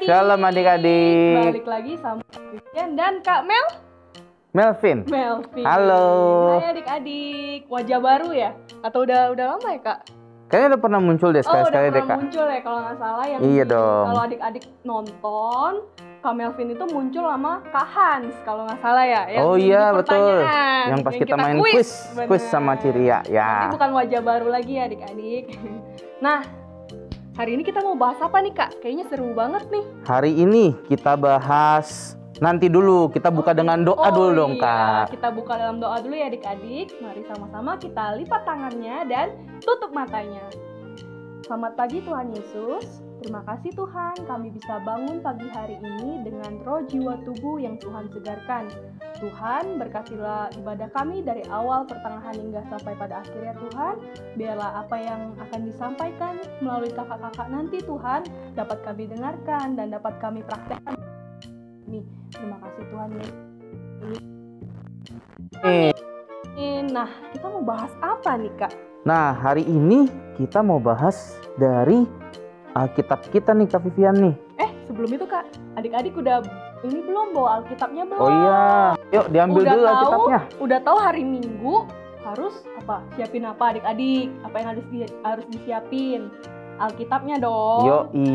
adik-adik. Shalom adik-adik. Balik lagi sama Vivian dan Kak Melvin. Halo. Hai adik-adik. Wajah baru ya? Atau udah lama ya Kak? Kayaknya udah pernah muncul deh sekali-sekali udah deh pernah Kak. muncul ya kalau nggak salah yang Iya dong. Kalau adik-adik nonton, Kak Melvin itu muncul sama Kak Hans kalau nggak salah ya. Oh iya betul. Pertanyaan. Yang pas kita main quiz sama Ciria ya. Ini bukan wajah baru lagi ya adik-adik. Nah, hari ini kita mau bahas apa nih Kak? Kayaknya seru banget nih. Hari ini kita bahas, nanti dulu kita buka dengan doa dulu dong Kak. Kita buka dalam doa dulu ya adik-adik. Mari sama-sama kita lipat tangannya dan tutup matanya. Selamat pagi Tuhan Yesus. Terima kasih Tuhan, kami bisa bangun pagi hari ini dengan roh jiwa tubuh yang Tuhan segarkan. Tuhan, berkatilah ibadah kami dari awal, pertengahan hingga sampai pada akhirnya Tuhan. Biarlah apa yang akan disampaikan melalui kakak-kakak nanti Tuhan dapat kami dengarkan dan dapat kami praktekkan. Terima kasih Tuhan Yesus. Nah, kita mau bahas apa nih Kak? Nah, hari ini kita mau bahas dari Alkitab kita nih Kak Vivian nih. Sebelum itu Kak, adik-adik udah ini belum bawa Alkitabnya belum? Oh iya, yuk diambil dulu Alkitabnya. Udah tahu hari Minggu harus apa? Siapin apa adik-adik? Apa yang harus disiapin? Alkitabnya dong. Yoi.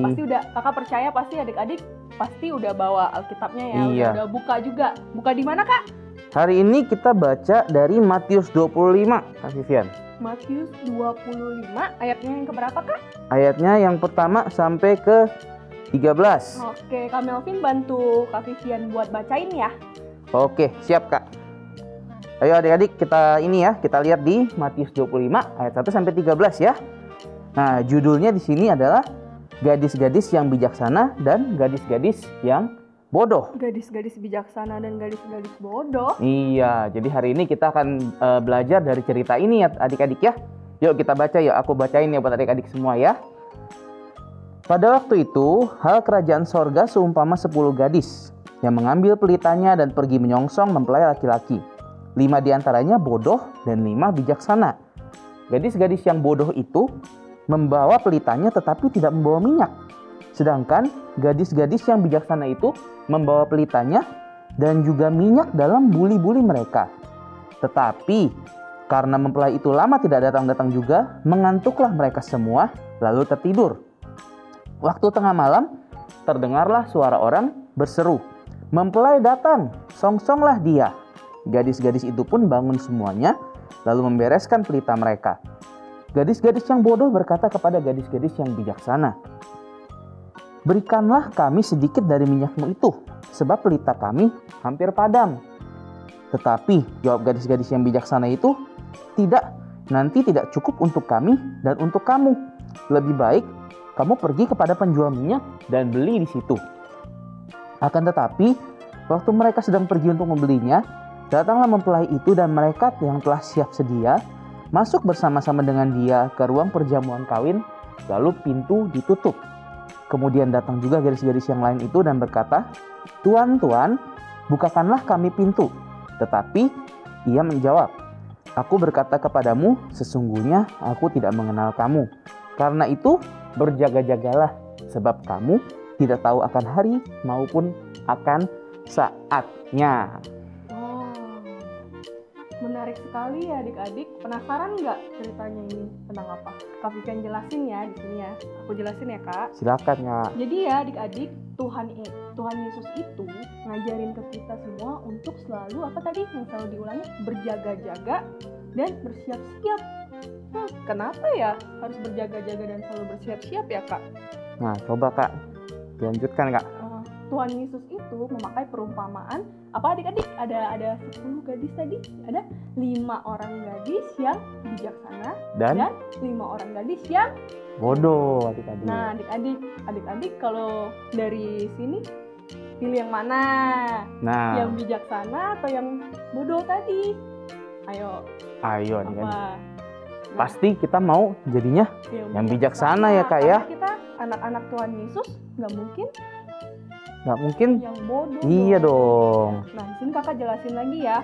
Pasti udah, kakak percaya pasti adik-adik pasti udah bawa Alkitabnya ya. Iya. Udah buka juga. Buka di mana Kak? Hari ini kita baca dari Matius 25 Kak Vivian. Matius 25 ayatnya yang keberapa Kak? Ayatnya yang pertama sampai ke 13. Oke, Kak Melvin bantu Kak Vivian buat bacain ya. Oke, siap Kak. Ayo adik-adik kita lihat di Matius 25 ayat 1 sampai 13 ya. Nah, judulnya di sini adalah gadis-gadis yang bijaksana dan gadis-gadis yang bodoh. Gadis-gadis bijaksana dan gadis-gadis bodoh. Iya, jadi hari ini kita akan belajar dari cerita ini ya adik-adik ya. Yuk kita baca yuk, aku bacain ya buat adik-adik semua ya. Pada waktu itu, hal kerajaan sorga seumpama 10 gadis yang mengambil pelitanya dan pergi menyongsong mempelai laki-laki. 5 diantaranya bodoh dan 5 bijaksana. Gadis-gadis yang bodoh itu membawa pelitanya tetapi tidak membawa minyak. Sedangkan gadis-gadis yang bijaksana itu membawa pelitanya dan juga minyak dalam buli-buli mereka. Tetapi karena mempelai itu lama tidak datang-datang juga, mengantuklah mereka semua lalu tertidur. Waktu tengah malam, terdengarlah suara orang berseru, "Mempelai datang, songsonglah dia." Gadis-gadis itu pun bangun semuanya, lalu membereskan pelita mereka. Gadis-gadis yang bodoh berkata kepada gadis-gadis yang bijaksana, "Berikanlah kami sedikit dari minyakmu itu, sebab pelita kami hampir padam." Tetapi jawab gadis-gadis yang bijaksana itu, "Tidak, nanti tidak cukup untuk kami dan untuk kamu. Lebih baik kamu pergi kepada penjual minyak dan beli di situ." Akan tetapi, waktu mereka sedang pergi untuk membelinya, datanglah mempelai itu dan mereka yang telah siap sedia masuk bersama-sama dengan dia ke ruang perjamuan kawin, lalu pintu ditutup. Kemudian datang juga gadis-gadis yang lain itu dan berkata, "Tuan, Tuan, bukakanlah kami pintu." Tetapi ia menjawab, "Aku berkata kepadamu, sesungguhnya aku tidak mengenal kamu. Karena itu berjaga-jagalah, sebab kamu tidak tahu akan hari maupun akan saatnya." Menarik sekali ya adik-adik. Penasaran nggak ceritanya ini tentang apa? Kak Vivian jelasin ya di sini ya. Aku jelasin ya Kak. Silakan ya. Jadi ya adik-adik, Tuhan Yesus itu ngajarin ke kita semua untuk selalu apa tadi yang selalu diulangi, berjaga-jaga dan bersiap-siap. Kenapa ya harus berjaga-jaga dan selalu bersiap-siap ya Kak? Nah, coba Kak, dilanjutkan Kak. Tuhan Yesus itu memakai perumpamaan apa adik-adik? Ada 10 gadis tadi, ada 5 orang gadis yang bijaksana dan 5 orang gadis yang bodoh adik-adik. Nah adik-adik kalau dari sini pilih yang mana? Nah, yang bijaksana atau yang bodoh tadi? Ayo adik-adik. Nah, pasti kita mau jadinya yang bijaksana ya Kak ya. Karena kita anak-anak Tuhan Yesus nggak mungkin yang bodoh. Iya dong. Nah, di sini kakak jelasin lagi ya.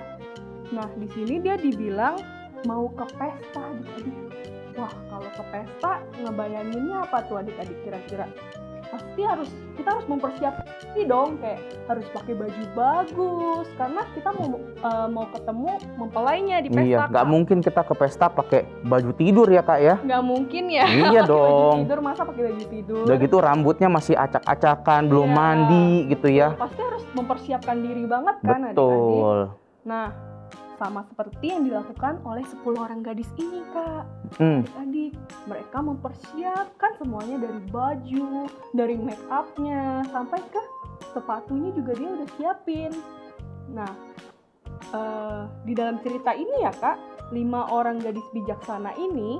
Nah, di sini dia dibilang mau ke pesta adik-adik. Wah, kalau ke pesta ngebayanginnya apa tuh adik-adik kira-kira? kita harus mempersiapkan diri dong, kayak harus pakai baju bagus karena kita mau ketemu mempelainya di pesta. Iya, nggak mungkin kita ke pesta pakai baju tidur ya Kak ya. Nggak mungkin ya. Iya dong. Baju tidur, masa pakai baju tidur? Udah gitu rambutnya masih acak-acakan, belum Iya. mandi gitu ya. Pasti harus mempersiapkan diri banget kan adik-adik. Betul. Nah, sama seperti yang dilakukan oleh 10 orang gadis ini Kak. Adik-adik, mereka mempersiapkan semuanya dari baju, dari make up-nya, sampai ke sepatunya juga dia udah siapin. Nah, di dalam cerita ini ya Kak, 5 orang gadis bijaksana ini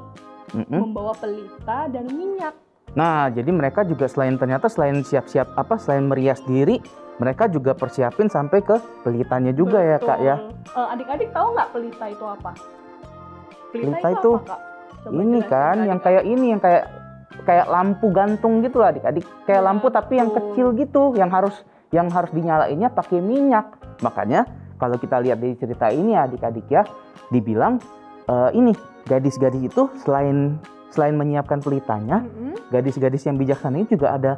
membawa pelita dan minyak. Nah, jadi mereka juga selain siap-siap selain merias diri, mereka juga persiapin sampai ke pelitanya juga. Betul. Ya Kak ya. Adik-adik tahu nggak pelita itu apa? Pelita itu apa, Kak? Coba ini kan yang kayak lampu gantung gitu lah adik-adik. Kayak lampu tapi yang kecil gitu, yang harus dinyalainnya pakai minyak. Makanya kalau kita lihat dari cerita ini adik-adik ya, dibilang ini gadis-gadis itu selain menyiapkan pelitanya, gadis-gadis yang bijaksana ini juga ada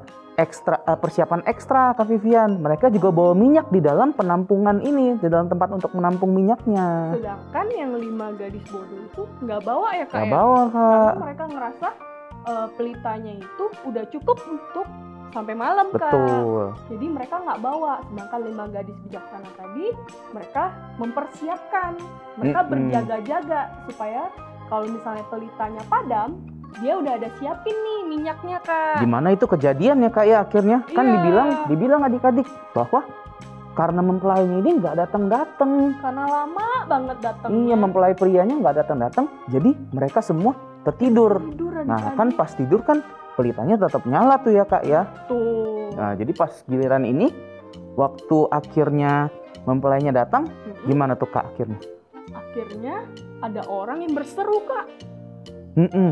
persiapan ekstra Kak Vivian. Mereka juga bawa minyak di dalam penampungan ini, di dalam tempat untuk menampung minyaknya. Sedangkan yang 5 gadis bodoh itu nggak bawa ya Kak? Nggak bawa Kak. Karena mereka ngerasa pelitanya itu udah cukup untuk sampai malam Kak. Betul. Jadi mereka nggak bawa. Sedangkan 5 gadis bijaksana tadi, mereka mempersiapkan. Mereka berjaga-jaga supaya kalau misalnya pelitanya padam, dia udah ada siapin nih minyaknya Kak. Gimana itu kejadian ya Kak ya akhirnya? Kan dibilang adik-adik bahwa karena mempelainya ini nggak datang-datang. Karena lama banget datang. Iya, mempelai prianya nggak datang-datang. Jadi mereka semua tertidur. Nah kan pas tidur kan pelitanya tetap nyala tuh ya Kak ya. Tuh. Nah jadi pas giliran ini waktu akhirnya mempelainya datang, gimana tuh Kak akhirnya? Akhirnya ada orang yang berseru Kak.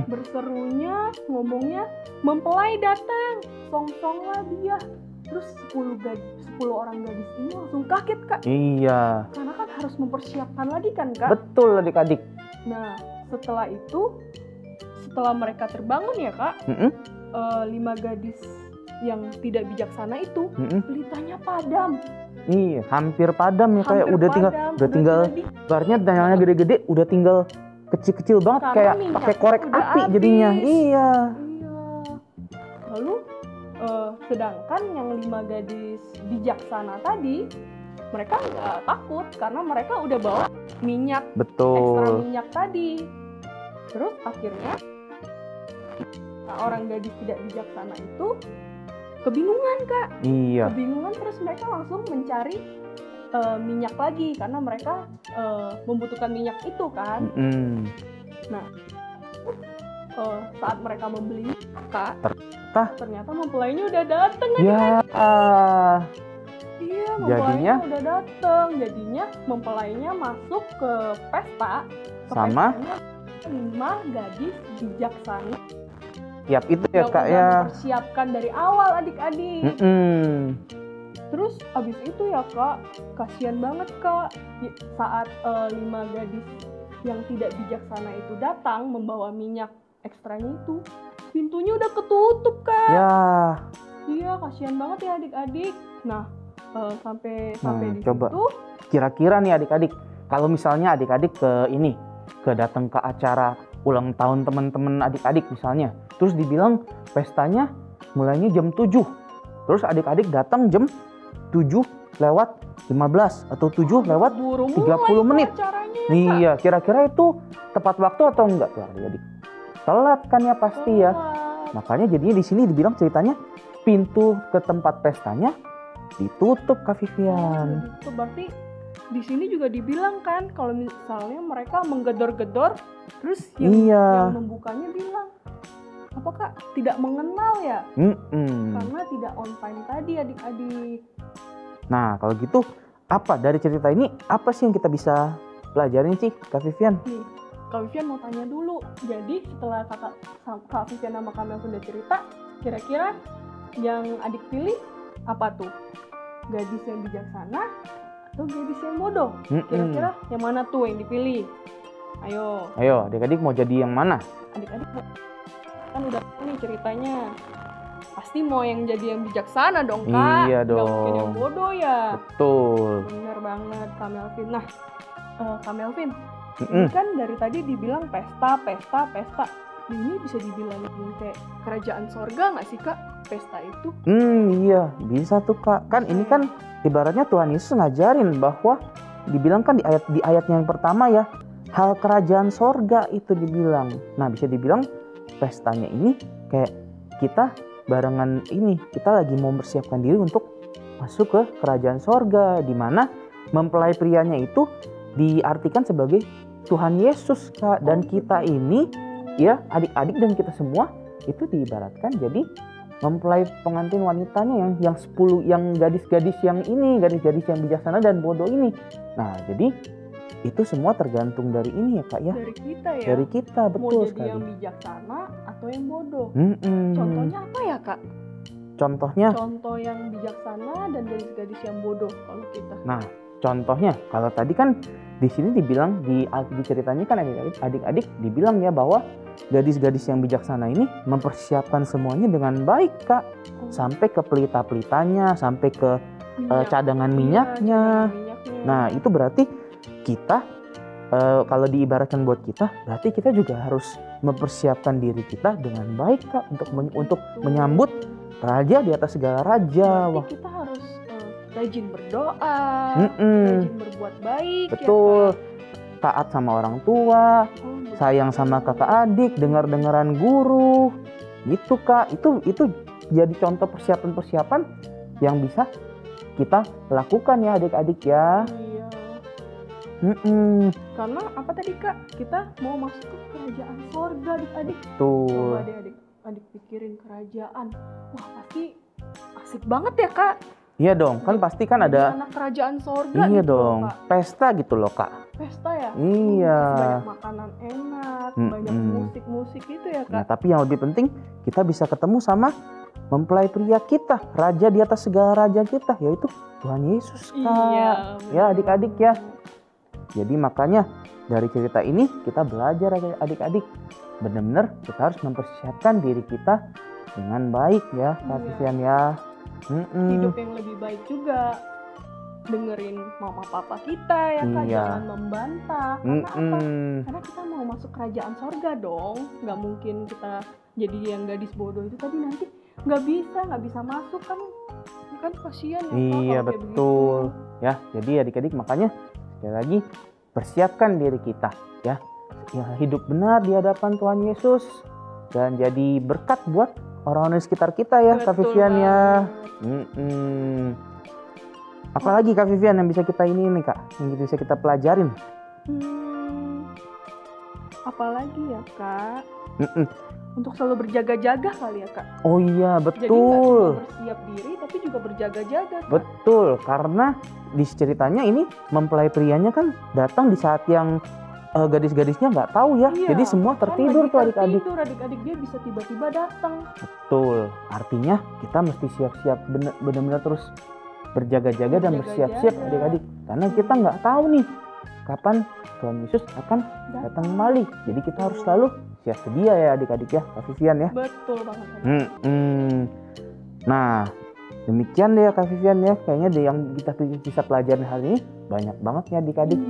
Berserunya, ngomongnya, mempelai datang, song-song lah dia. Terus 10 orang gadis ini langsung kaget Kak. Iya. Karena kan harus mempersiapkan lagi kan Kak. Betul adik-adik. Nah setelah itu, setelah mereka terbangun ya Kak, 5 gadis yang tidak bijaksana itu, pelitanya padam. Iya, hampir padam ya kayak udah tinggal barnya danyanya gede-gede, udah tinggal kecil-kecil banget. Karena kayak pakai korek api habis. Jadinya. Iya. Lalu sedangkan yang 5 gadis bijaksana tadi, mereka nggak takut karena mereka udah bawa minyak. Betul. Ekstra minyak tadi. Terus akhirnya orang gadis tidak bijaksana itu kebingungan Kak. Iya. Kebingungan, terus mereka langsung mencari minyak lagi karena mereka membutuhkan minyak itu kan. Nah, saat mereka membeli Kak, ternyata mempelainya udah dateng. Ya. Iya, mempelainya udah dateng. Jadinya mempelainya masuk ke pesta. Sama 5 gadis bijaksana. Siap itu ya Kak ya. Dipersiapkan dari awal adik-adik. Terus abis itu ya Kak, kasihan banget Kak saat 5 gadis yang tidak bijaksana itu datang membawa minyak ekstranya itu, pintunya udah ketutup Kak. Ya. Iya, kasihan banget ya adik-adik. Nah, sampai di coba. situ. Kira-kira nih adik-adik, kalau misalnya adik-adik datang ke acara ulang tahun teman-teman adik-adik misalnya, terus dibilang pestanya mulainya jam 7. Terus adik-adik datang jam 7:15 atau 7:30 menit. Iya, kira-kira itu tepat waktu atau enggak tuh adik-adik? Telat kan ya pasti ya. Makanya jadinya di sini dibilang ceritanya pintu ke tempat pestanya ditutup Kak Vivian. Itu berarti di sini juga dibilang kan kalau misalnya mereka menggedor-gedor, terus yang membukanya bilang, apakah tidak mengenal ya? Karena tidak on time tadi adik-adik. Nah kalau gitu apa dari cerita ini apa sih yang kita bisa pelajarin sih Kak Vivian? Kak Vivian mau tanya dulu. Jadi setelah Kak Vivian sama Kamel sudah cerita, kira-kira yang adik pilih apa tuh? Gadis yang bijaksana atau gadis yang bodoh? Kira-kira yang mana tuh yang dipilih? Ayo adik-adik mau jadi yang mana? Adik-adik kan udah nih ceritanya. pasti mau yang jadi yang bijaksana dong Kak. Iya Nggak mungkin yang dong. bodoh ya. Betul. Bener banget Kak Melvin. Nah, Kak Melvin, Mm-mm. ini kan dari tadi dibilang pesta. Nah, ini bisa dibilang kayak kerajaan sorga nggak sih Kak, pesta itu? Iya, bisa tuh Kak. Kan ini kan ibaratnya Tuhan Yesus ngajarin bahwa dibilang kan di ayat yang pertama ya, hal kerajaan sorga itu dibilang. Nah, bisa dibilang pestanya ini kayak kita barengan ini, kita lagi mau mempersiapkan diri untuk masuk ke kerajaan sorga, di mana mempelai prianya itu diartikan sebagai Tuhan Yesus Kak. Dan kita ini ya, adik-adik dan kita semua itu diibaratkan jadi mempelai pengantin wanitanya yang 10, yang gadis-gadis yang ini, gadis-gadis yang bijaksana dan bodoh ini. Nah, jadi itu semua tergantung dari ini ya Kak ya. Dari kita ya. Dari kita, Mau betul jadi sekali. yang bijaksana atau yang bodoh. Mm-mm. Contohnya apa ya Kak? Contohnya, Contoh yang bijaksana dan gadis-gadis yang bodoh kalau kita. nah contohnya kalau tadi kan di sini dibilang di ceritanya kan adik-adik dibilang ya bahwa gadis-gadis yang bijaksana ini mempersiapkan semuanya dengan baik Kak, sampai ke pelita-pelitanya, sampai ke cadangan minyaknya. Nah, itu berarti kita kalau diibaratkan buat kita, berarti kita juga harus mempersiapkan diri kita dengan baik Kak untuk menyambut raja di atas segala raja. Berarti Wah, kita harus rajin berdoa, Mm-mm. rajin berbuat baik. Betul. Ya, Kak? Taat sama orang tua, Betul. sayang sama kakak adik, dengar-dengaran guru. Gitu Kak. Itu jadi contoh persiapan-persiapan yang bisa kita lakukan ya adik-adik ya. Iya. Mm-mm. Karena apa tadi Kak? Kita mau masuk ke kerajaan sorga adik-adik. Tuh. Coba deh adik pikirin kerajaan. Wah, pasti asik banget ya Kak. Iya dong, kan pasti kan Jadi ada. anak kerajaan sorga Iya gitu loh, dong, Kak. pesta gitu loh Kak. Pesta ya? Iya. Pasti banyak makanan enak, banyak musik-musik gitu ya Nah, Kak. tapi yang lebih penting kita bisa ketemu sama mempelai pria kita, raja di atas segala raja kita, yaitu Tuhan Yesus Kak. Iya. Ya adik-adik ya. Jadi makanya dari cerita ini kita belajar adik-adik, benar-benar kita harus mempersiapkan diri kita dengan baik ya Kak Vivian ya. Hidup yang lebih baik juga, dengerin mama papa kita ya Kak, Iya. jangan membantah. Karena apa? Karena kita mau masuk kerajaan sorga dong. Nggak mungkin kita jadi yang gadis bodoh itu tadi nanti nggak bisa masuk kan kasihan ya Kak. Iya kalau kayak betul ya. Jadi adik-adik makanya sekali lagi persiapkan diri kita ya hidup benar di hadapan Tuhan Yesus dan jadi berkat buat orang-orang di sekitar kita ya Kak Betul Vivian ya. banget. Apalagi Kak Vivian yang bisa kita ini nih Kak, yang bisa kita pelajarin. Apalagi ya Kak, untuk selalu berjaga-jaga kali ya Kak. Oh iya Jadi nggak betul. cuma bersiap diri tapi juga berjaga-jaga Kak. Betul, karena di ceritanya ini mempelai prianya kan datang di saat yang gadis-gadisnya nggak tahu ya. Iya, Jadi semua kan tertidur lagi tuh adik-adik. tertidur, adik-adik dia bisa tiba-tiba datang. Betul, artinya kita mesti siap-siap benar-benar terus berjaga-jaga dan Berjaga-jaga. bersiap-siap adik-adik. Karena kita nggak tahu nih kapan Tuhan Yesus akan datang kembali. Jadi kita harus selalu siap sedia ya adik-adik ya, Kak Vivian ya. Betul banget. Nah, demikian deh ya Kak Vivian ya. Kayaknya deh yang kita bisa pelajarin hari ini banyak banget ya adik-adik.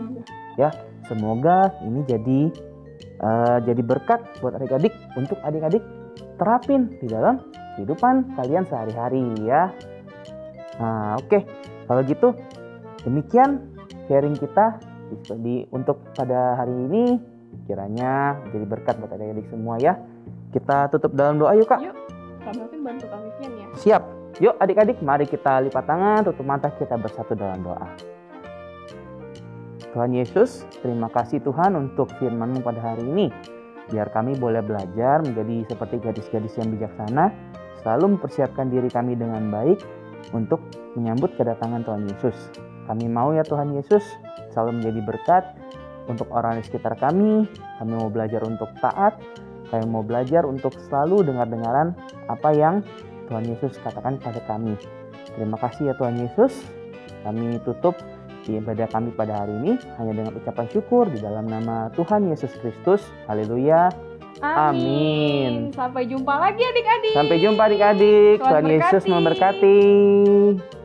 Ya, semoga ini jadi berkat buat adik-adik untuk adik-adik terapin di dalam kehidupan kalian sehari-hari ya. Nah, oke. Kalau gitu demikian sharing kita untuk pada hari ini, kiranya jadi berkat buat adik-adik semua ya. Kita tutup dalam doa yuk Kak. Yuk, Kak Melvin bantu Kak Vivian ya. Siap. Yuk adik-adik, mari kita lipat tangan, tutup mata, kita bersatu dalam doa. Tuhan Yesus, terima kasih Tuhan untuk firman-Mu pada hari ini. Biar kami boleh belajar menjadi seperti gadis-gadis yang bijaksana, selalu mempersiapkan diri kami dengan baik untuk menyambut kedatangan Tuhan Yesus. Kami mau ya Tuhan Yesus selalu menjadi berkat untuk orang di sekitar kami. Kami mau belajar untuk taat, kami mau belajar untuk selalu dengar-dengaran apa yang Tuhan Yesus katakan pada kami. Terima kasih ya Tuhan Yesus. Kami tutup di ibadah kami pada hari ini hanya dengan ucapan syukur di dalam nama Tuhan Yesus Kristus. Haleluya. Amin. Sampai jumpa lagi adik-adik. Sampai jumpa adik-adik. Tuhan Tuhan Yesus berkati. memberkati.